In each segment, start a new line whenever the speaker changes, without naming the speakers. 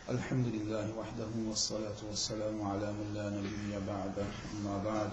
الحمد لله وحده والصلاة والسلام على من لا نبي بعده أما بعد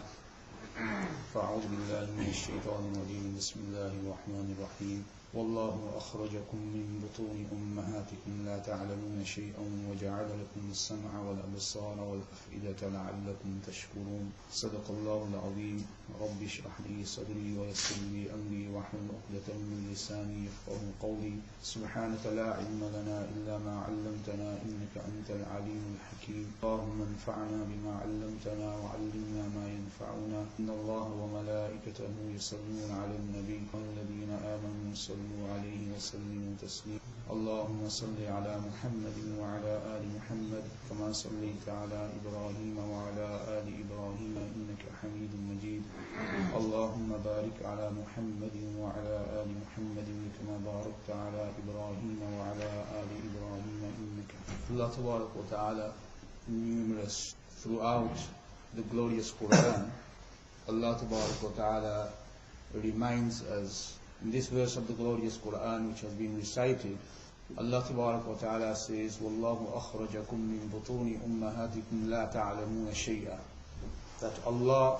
فأعوذ بالله من الشيطان الرجيم بسم الله الرحمن الرحيم والله أخرجكم من بطون أمهاتكم لا تعلمون شيئا وجعل لكم السمع والأبصار والأفئدة لعلكم تشكرون صدق الله العظيم رب اشرح لي صدري ويسر لي أمري واحلل عقدة من لساني يفقهوا قولي سبحانك لا علم لنا إلا ما علمتنا إنك أنت العليم الحكيم اللهم انفعنا بما علمتنا وعلمنا ما ينفعنا إن الله وملائكته يصلون على النبي والذين آمنوا صلوا عليه وسلموا تسليما اللهم صل على محمد وعلى آل محمد كما صليت على إبراهيم وعلى آل إبراهيم إنك حميد مجيد اللهم بارك على محمد وعلى آل محمد كما باركت على إبراهيم وعلى آل إبراهيم إنك Allah Tabarak wa Ta'ala numerous throughout the glorious Quran. Allah Tabarak wa Ta'ala reminds us in this verse of the glorious Quran which has been recited. Allah Tabarak wa Ta'ala says Wallahu akhrajakum min butuni ummahatikum la ta'lamuna shay'a, that Allah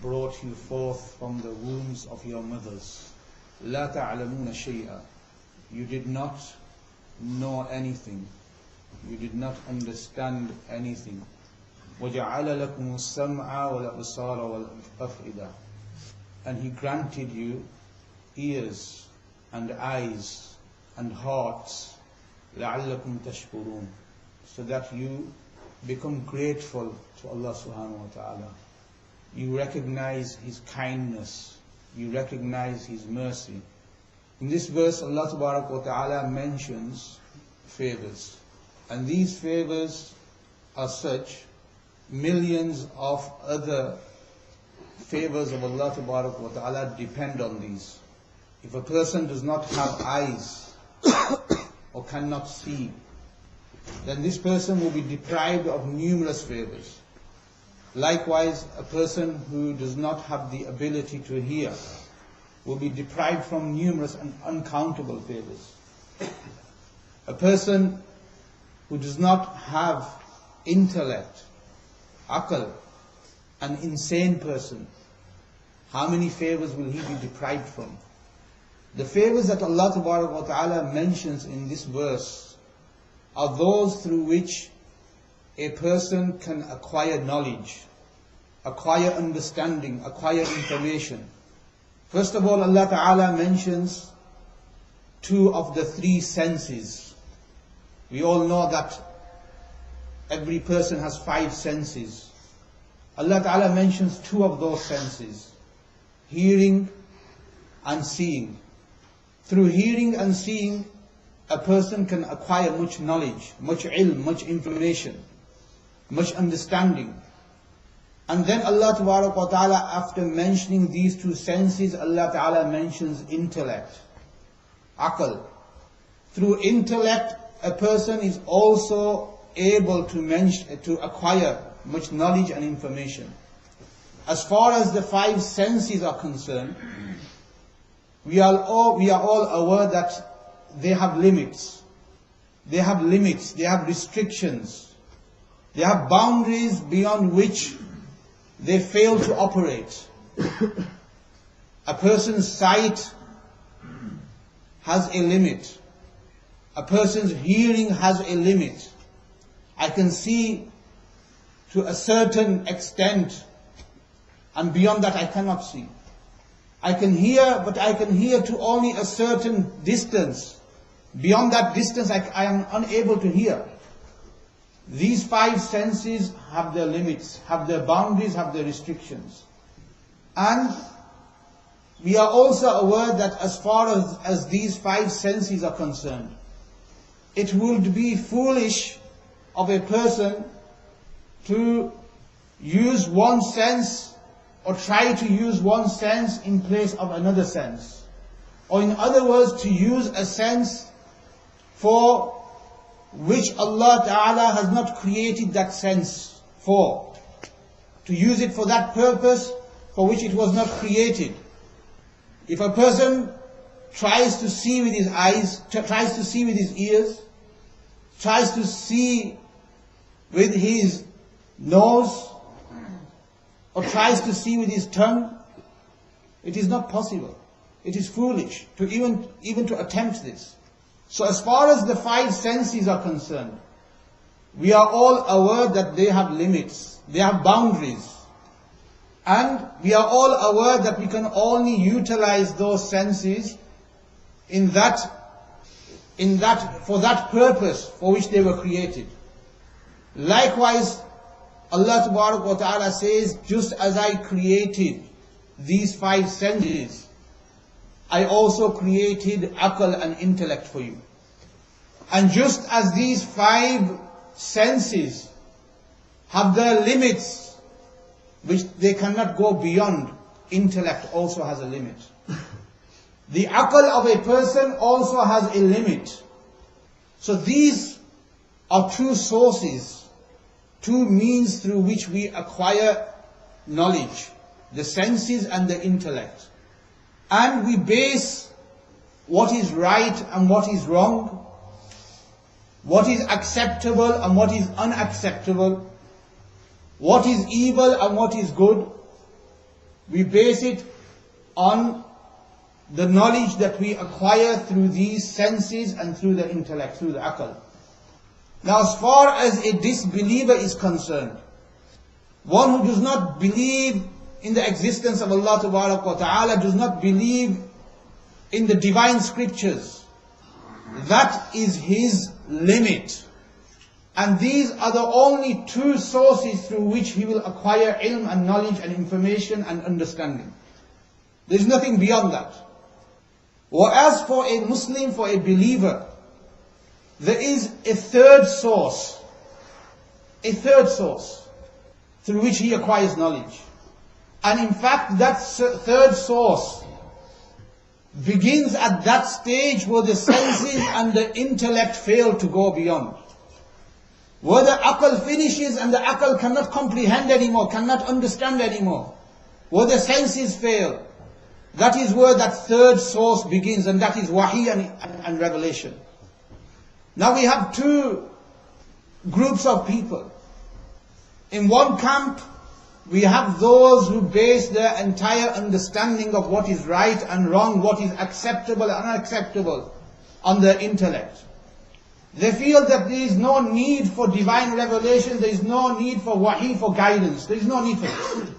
brought you forth from the wombs of your mothers. La ta'lamuna shay'a, you did not know anything, you did not understand anything. وَجَعَلَ لَكُمُ السَّمْعَ وَالْأَبْصَارَ وَالْأَفْئِدَةَ, and He granted you ears and eyes and hearts, لَعَلَّكُمْ تَشْكُرُونَ, so that you become grateful to Allah subhanahu wa ta'ala. You recognize His kindness, you recognize His mercy. In this verse, Allah Tabarak wa Ta'ala mentions favors. And these favors are such, millions of other favors of Allah Tabarak wa Ta'ala depend on these. If a person does not have eyes or cannot see, then this person will be deprived of numerous favors. Likewise, a person who does not have the ability to hear will be deprived from numerous and uncountable favors. A person who does not have intellect, aql, an insane person, how many favors will he be deprived from? The favors that Allah Ta'ala mentions in this verse are those through which a person can acquire knowledge, acquire understanding, acquire information. First of all, Allah Ta'ala mentions two of the three senses. We all know that every person has five senses. Allah Ta'ala mentions two of those senses, hearing and seeing. Through hearing and seeing, a person can acquire much knowledge, much ilm, much information, much understanding. And then Allah Ta'ala, after mentioning these two senses, Allah Ta'ala mentions intellect, aql. Through intellect, a person is also able to acquire much knowledge and information. As far as the five senses are concerned, we are all aware that they have limits. They have limits, they have restrictions. They have boundaries beyond which they fail to operate. A person's sight has a limit. A person's hearing has a limit. I can see to a certain extent, and beyond that I cannot see. I can hear, but I can hear to only a certain distance. Beyond that distance I am unable to hear. These five senses have their limits, have their boundaries, have their restrictions. And we are also aware that as far as these five senses are concerned, it would be foolish of a person to use one sense or try to use one sense in place of another sense. Or in other words, to use a sense for which Allah Ta'ala has not created that sense for. To use it for that purpose for which it was not created. If a person tries to see with his eyes, tries to see with his ears, tries to see with his nose or tries to see with his tongue, it is not possible. It is foolish to even to attempt this. So as far as the five senses are concerned, we are all aware that they have limits, they have boundaries. And we are all aware that we can only utilize those senses for that purpose for which they were created. Likewise, Allah Subhanahu wa Ta'ala says, just as I created these five senses, I also created aql and intellect for you. And just as these five senses have their limits, which they cannot go beyond, intellect also has a limit. The aql of a person also has a limit. So these are two sources, two means through which we acquire knowledge, the senses and the intellect. And we base what is right and what is wrong, what is acceptable and what is unacceptable, what is evil and what is good. We base it on the knowledge that we acquire through these senses and through the intellect, through the aql. Now as far as a disbeliever is concerned, one who does not believe in the existence of Allah Ta'ala, does not believe in the divine scriptures, that is his limit. And these are the only two sources through which he will acquire ilm and knowledge and information and understanding. There is nothing beyond that. Whereas for a Muslim, for a believer, there is a third source through which he acquires knowledge. And in fact, that third source begins at that stage where the senses and the intellect fail to go beyond. Where the aql finishes and the aql cannot comprehend anymore, cannot understand anymore. Where the senses fail. That is where that third source begins, and that is wahi and revelation. Now we have two groups of people. In one camp, we have those who base their entire understanding of what is right and wrong, what is acceptable and unacceptable, on their intellect. They feel that there is no need for divine revelation, there is no need for wahi, for guidance, there is no need for this.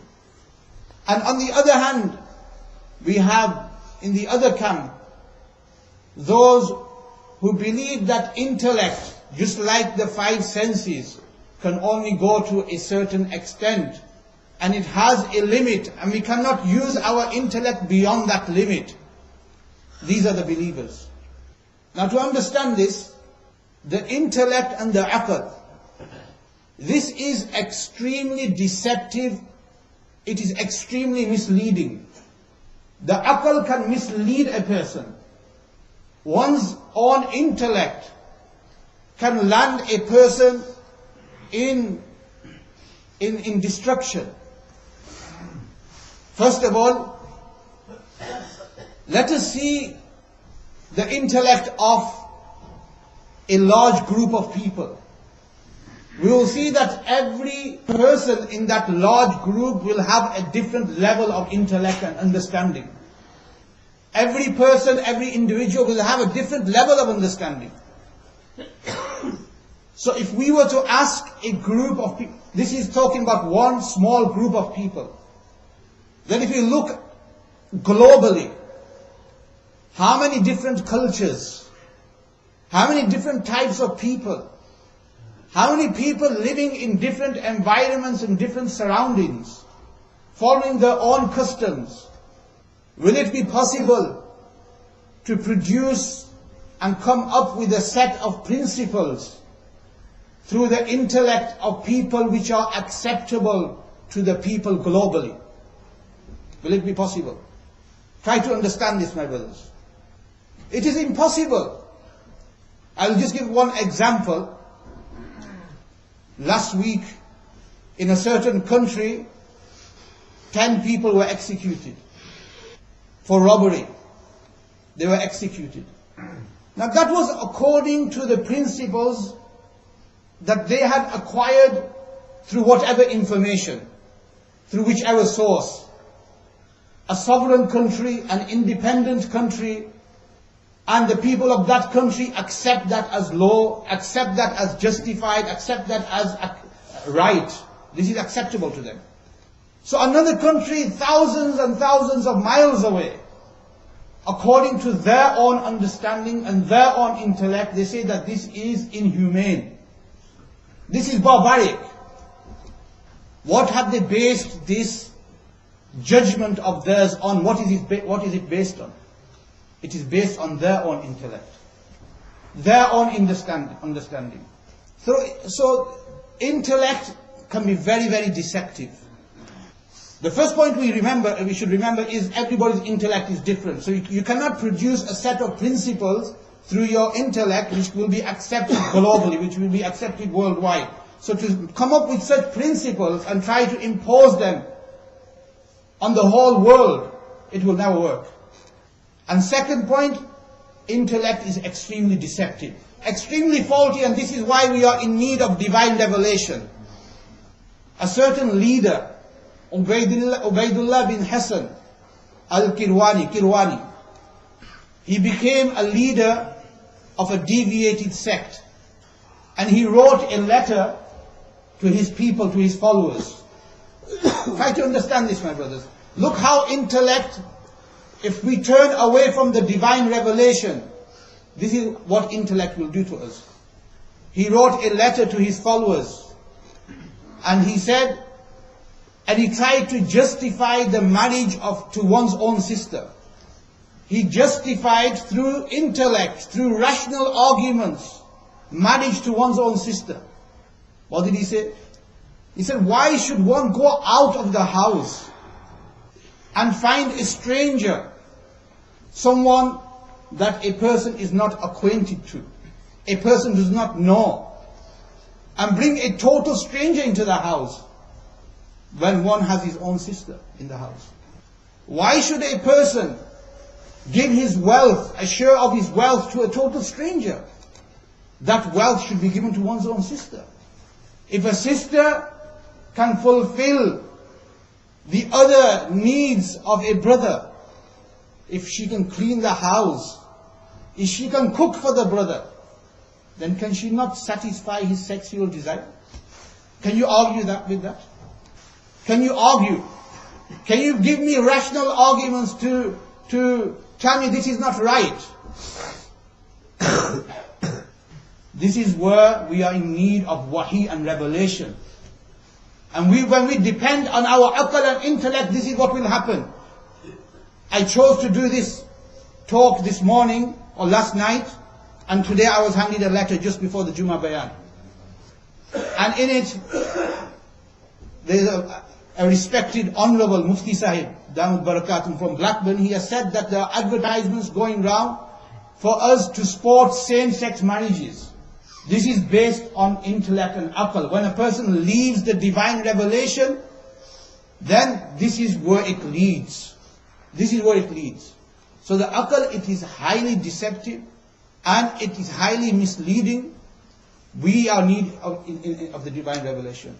And on the other hand, we have in the other camp those who believe that intellect, just like the five senses, can only go to a certain extent. And it has a limit, and we cannot use our intellect beyond that limit. These are the believers. Now to understand this, the intellect and the aql, this is extremely deceptive, it is extremely misleading. The aql can mislead a person. One's own intellect can land a person in destruction. First of all, let us see the intellect of a large group of people. We will see that every person in that large group will have a different level of intellect and understanding. Every person, every individual will have a different level of understanding. So if we were to ask a group of people, this is talking about one small group of people. Then if you look globally, how many different cultures, how many different types of people, how many people living in different environments and different surroundings, following their own customs, will it be possible to produce and come up with a set of principles through the intellect of people which are acceptable to the people globally? Will it be possible? Try to understand this, my brothers. It is impossible. I will just give one example. Last week, in a certain country, 10 people were executed for robbery. They were executed. Now that was according to the principles that they had acquired through whatever information, through whichever source. A sovereign country, an independent country, and the people of that country accept that as law, accept that as justified, accept that as right. This is acceptable to them. So another country, thousands and thousands of miles away, according to their own understanding and their own intellect, they say that this is inhumane. This is barbaric. What have they based this judgment of theirs on? What is it based on? It is based on their own intellect, their own understanding. So intellect can be very, very deceptive. The first point we should remember is everybody's intellect is different. So you cannot produce a set of principles through your intellect which will be accepted globally, which will be accepted worldwide. So to come up with such principles and try to impose them on the whole world, it will never work. And second point, intellect is extremely deceptive, extremely faulty, and this is why we are in need of divine revelation. A certain leader, Ubaidullah bin Hassan al-Kirwani, he became a leader of a deviated sect. And he wrote a letter to his people, to his followers. Try to understand this, my brothers. Look how intellect, if we turn away from the divine revelation, this is what intellect will do to us. He wrote a letter to his followers, and he said, and he tried to justify the marriage to one's own sister. He justified through intellect, through rational arguments, marriage to one's own sister. What did he say? He said, why should one go out of the house and find a stranger, someone that a person is not acquainted to, a person does not know, and bring a total stranger into the house when one has his own sister in the house? Why should a person give his wealth, a share of his wealth, to a total stranger? That wealth should be given to one's own sister. If a sister can fulfill the other needs of a brother, if she can clean the house, if she can cook for the brother, then can she not satisfy his sexual desire? Can you argue that with that? Can you argue? Can you give me rational arguments to tell me this is not right? This is where we are in need of wahi and revelation. And when we depend on our aql and intellect, this is what will happen. I chose to do this talk this morning or last night, and today I was handed a letter just before the Jumuah Bayaan. And in it, there is a respected Honorable Mufti Sahib, Damud Barakatum from Blackburn. He has said that there are advertisements going round for us to support same-sex marriages. This is based on intellect and aql. When a person leaves the divine revelation, then this is where it leads. This is where it leads. So the aql, it is highly deceptive and it is highly misleading. We are in need of the divine revelation.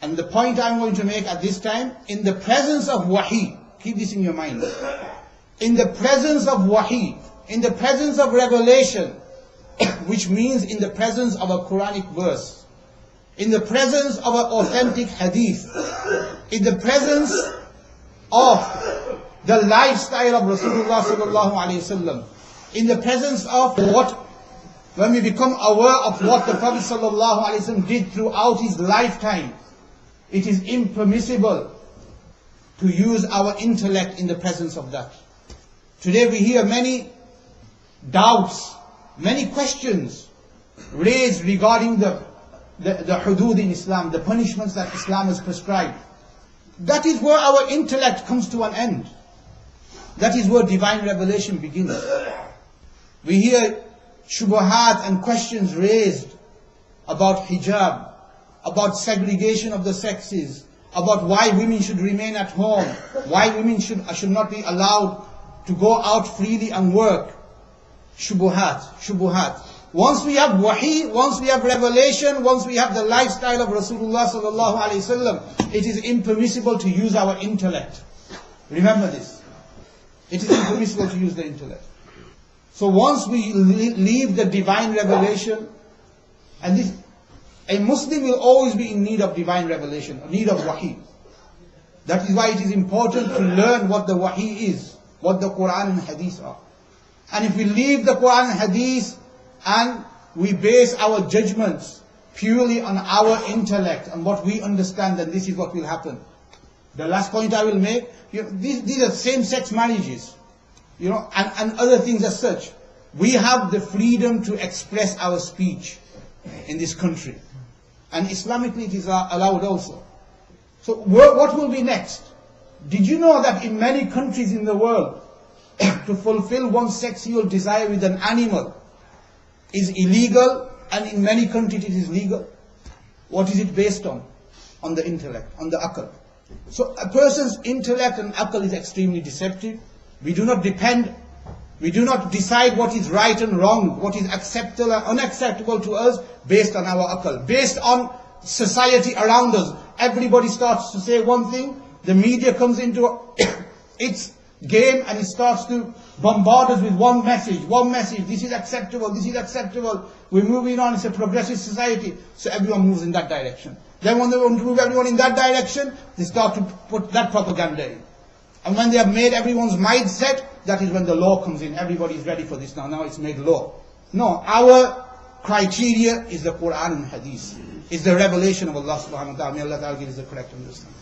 And the point I'm going to make at this time, in the presence of wahi, keep this in your mind. In the presence of wahi, in the presence of revelation, which means in the presence of a Quranic verse, in the presence of an authentic hadith, in the presence of the lifestyle of Rasulullah sallallahu alaihi wasallam, in the presence of when we become aware of what the Prophet sallallahu alaihi wasallam did throughout his lifetime, it is impermissible to use our intellect in the presence of that. Today we hear many doubts, many questions raised regarding the hudud in Islam, the punishments that Islam has prescribed. That is where our intellect comes to an end. That is where divine revelation begins. We hear shubuhat and questions raised about hijab, about segregation of the sexes, about why women should remain at home, why women should not be allowed to go out freely and work. Shubuhat. Once we have wahi, once we have revelation, once we have the lifestyle of Rasulullah sallallahu alaihi wasallam, it is impermissible to use our intellect. Remember this. It is impermissible to use the intellect. So once we leave the divine revelation, and this, a Muslim will always be in need of divine revelation, in need of wahi. That is why it is important to learn what the wahi is, what the Quran and Hadith are. And if we leave the Quran and Hadith and we base our judgments purely on our intellect and what we understand, then this is what will happen. The last point I will make, these are same-sex marriages, and other things as such. We have the freedom to express our speech in this country. And Islamically it is allowed also. So what will be next? Did you know that in many countries in the world, to fulfill one's sexual desire with an animal is illegal, and in many countries it is legal? What is it based on? On the intellect, on the akal. So a person's intellect and akal is extremely deceptive. We do not decide what is right and wrong, what is acceptable and unacceptable to us based on our akal, based on society around us. Everybody starts to say one thing, the media comes into its game and it starts to bombard us with one message, this is acceptable, this is acceptable. We're moving on, it's a progressive society, so everyone moves in that direction. Then when they want to move everyone in that direction, they start to put that propaganda in. And when they have made everyone's mindset, that is when the law comes in. Everybody is ready for this now. Now it's made law. No, our criteria is the Quran and Hadith. It's the revelation of Allah subhanahu wa ta'ala. May Allah ta'ala give us the correct understanding.